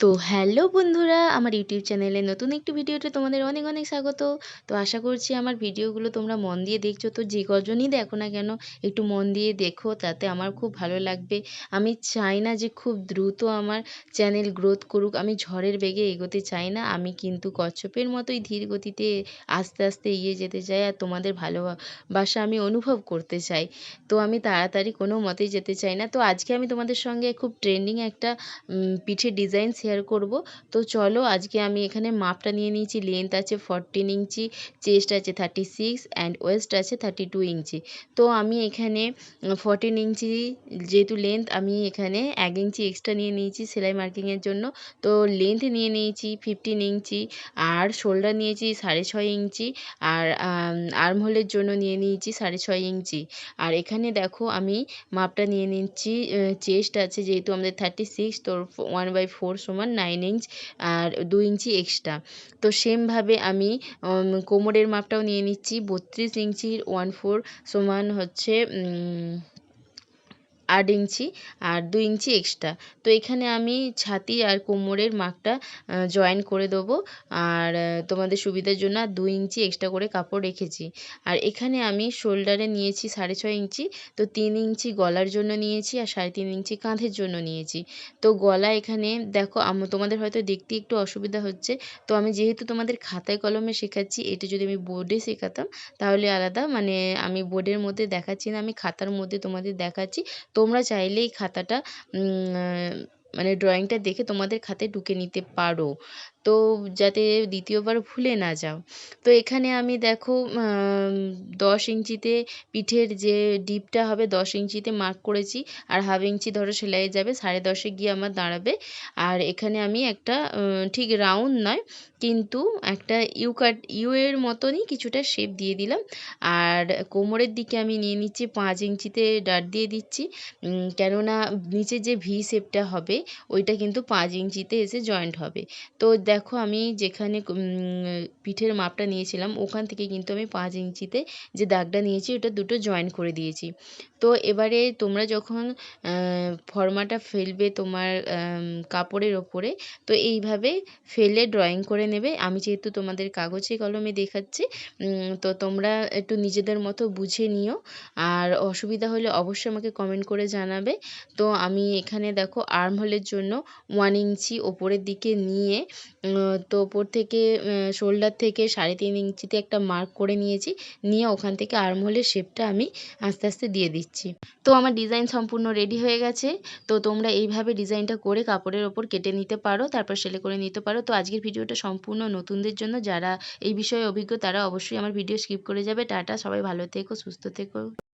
তো হ্যালো বন্ধুরা, আমার ইউটিউব চ্যানেলে নতুন একটি ভিডিওতে তোমাদের অনেক অনেক স্বাগত। তো আশা করছি আমার ভিডিওগুলো তোমরা মন দিয়ে দেখছো। তো যে কজনই দেখো না কেন একটু মন দিয়ে দেখো, তাতে আমার খুব ভালো লাগবে। আমি চাই না যে খুব দ্রুত আমার চ্যানেল গ্রোথ করুক, আমি ঝড়ের বেগে এগোতে চাই না। আমি কিন্তু কচ্ছপের মতোই ধীর গতিতে আস্তে আস্তে এগিয়ে যেতে চাই, আর তোমাদের ভালোবাসা আমি অনুভব করতে চাই। তো আমি তাড়াতাড়ি কোনো মতেই যেতে চাই না। তো আজকে আমি তোমাদের সঙ্গে খুব ট্রেন্ডিং একটা পিঠের ডিজাইন শেয়ার করব। তো চলো, আজকে আমি এখানে মাপটা নিয়ে নিয়েছি। লেন্থ আছে 14 ইঞ্চি, চেস্ট আছে 36 অ্যান্ড ওয়েস্ট আছে 32 ইঞ্চি। তো আমি এখানে 14 ইঞ্চি যেহেতু লেন্থ, আমি এখানে 1 ইঞ্চি এক্সট্রা নিয়ে নিয়েছি সেলাই মার্কিংয়ের জন্য। তো লেন্থ নিয়ে নিয়েছি 15 ইঞ্চি, আর শোল্ডার নিয়েছি 6.5 ইঞ্চি, আর আর্মহোলের জন্য নিয়ে নিয়েছি 6.5 ইঞ্চি। আর এখানে দেখো আমি মাপটা নিয়ে নিচ্ছি। চেস্ট আছে যেহেতু আমাদের 36, তো 1/4 সমান 9 ইঞ্চ, আর 2 ইঞ্চি এক্সট্রা। তো সেমভাবে আমি কোমরের মাপটাও নিয়ে নিচ্ছি। 32 ইঞ্চির 1/4 সমান হচ্ছে 8 ইঞ্চি, আর 2 ইঞ্চি এক্সট্রা। তো এখানে আমি ছাতি আর কোমরের মাপটা জয়েন করে দেবো, আর তোমাদের সুবিধার জন্য 2 ইঞ্চি এক্সট্রা করে কাপড় রেখেছি। আর এখানে আমি শোল্ডারে নিয়েছি 6.5 ইঞ্চি, তো 3 ইঞ্চি গলার জন্য নিয়েছি, আর 3.5 ইঞ্চি কাঁধের জন্য নিয়েছি। তো গলা এখানে দেখো, তোমাদের হয়তো দেখতে একটু অসুবিধা হচ্ছে। তো আমি যেহেতু তোমাদের খাতায় কলমে শেখাচ্ছি, এটা যদি আমি বোর্ডে শেখাতাম তাহলে আলাদা, মানে আমি বোর্ডের মধ্যে দেখাচ্ছি না, আমি খাতার মধ্যে তোমাদের দেখাচ্ছি। তোমরা চাইলে এই খাতাটা মানে ড্রয়িংটা দেখে তোমাদের খাতায় ঢুকে নিতে পারো, তো যাতে দ্বিতীয়বার ভুলে না যাও। তো এখানে আমি দেখো 10 ইঞ্চিতে পিঠের যে ডিপটা হবে 10 ইঞ্চিতে মার্ক করেছি, আর হাফ ইঞ্চি ধরো সেলাই যাবে, 10.5 গিয়ে আমার দাঁড়াবে। আর এখানে আমি একটা ঠিক রাউন্ড নয়, কিন্তু একটা ইউ এর মতনই কিছুটা শেপ দিয়ে দিলাম। আর কোমরের দিকে আমি নিয়ে নিচ্ছি 5 ইঞ্চিতে ডাট দিয়ে দিচ্ছি, কেননা নিচে যে ভি শেপটা হবে ওইটা কিন্তু 5 ইঞ্চিতে এসে জয়েন্ট হবে। তো দেখো আমি যেখানে পিঠের মাপটা নিয়েছিলাম ওখান থেকে কিন্তু আমি 5 ইঞ্চিতে যে দাগটা নিয়েছি ওটা দুটো জয়েন করে দিয়েছি। তো এবারে তোমরা যখন ফর্মাটা ফেলবে তোমার কাপড়ের ওপরে, তো এইভাবে ফেলে ড্রয়িং করে নেবে। আমি যেহেতু তোমাদের কাগজে কলমে দেখাচ্ছি, তো তোমরা একটু নিজেদের মতো বুঝে নিও, আর অসুবিধা হলে অবশ্যই আমাকে কমেন্ট করে জানাবে। তো আমি এখানে দেখো আর্মহোলের জন্য 1 ইঞ্চি ওপরের দিকে নিয়ে, তো ওপর থেকে শোল্ডার থেকে 3.5 ইঞ্চিতে একটা মার্ক করে নিয়েছি, নিয়ে ওখান থেকে আর্মহোলের শেপটা আমি আস্তে আস্তে দিয়ে দিচ্ছি। তো আমার ডিজাইন সম্পূর্ণ রেডি হয়ে গেছে। তো তোমরা এইভাবে ডিজাইনটা করে কাপড়ের ওপর কেটে নিতে পারো, তারপর সেলাই করে নিতে পারো। তো আজকের ভিডিওটা সম্পূর্ণ নতুনদের জন্য, যারা এই বিষয়ে অভিজ্ঞ তারা অবশ্যই আমার ভিডিও স্কিপ করে যাবে। টাটা, সবাই ভালো থেকো, সুস্থ থেকো।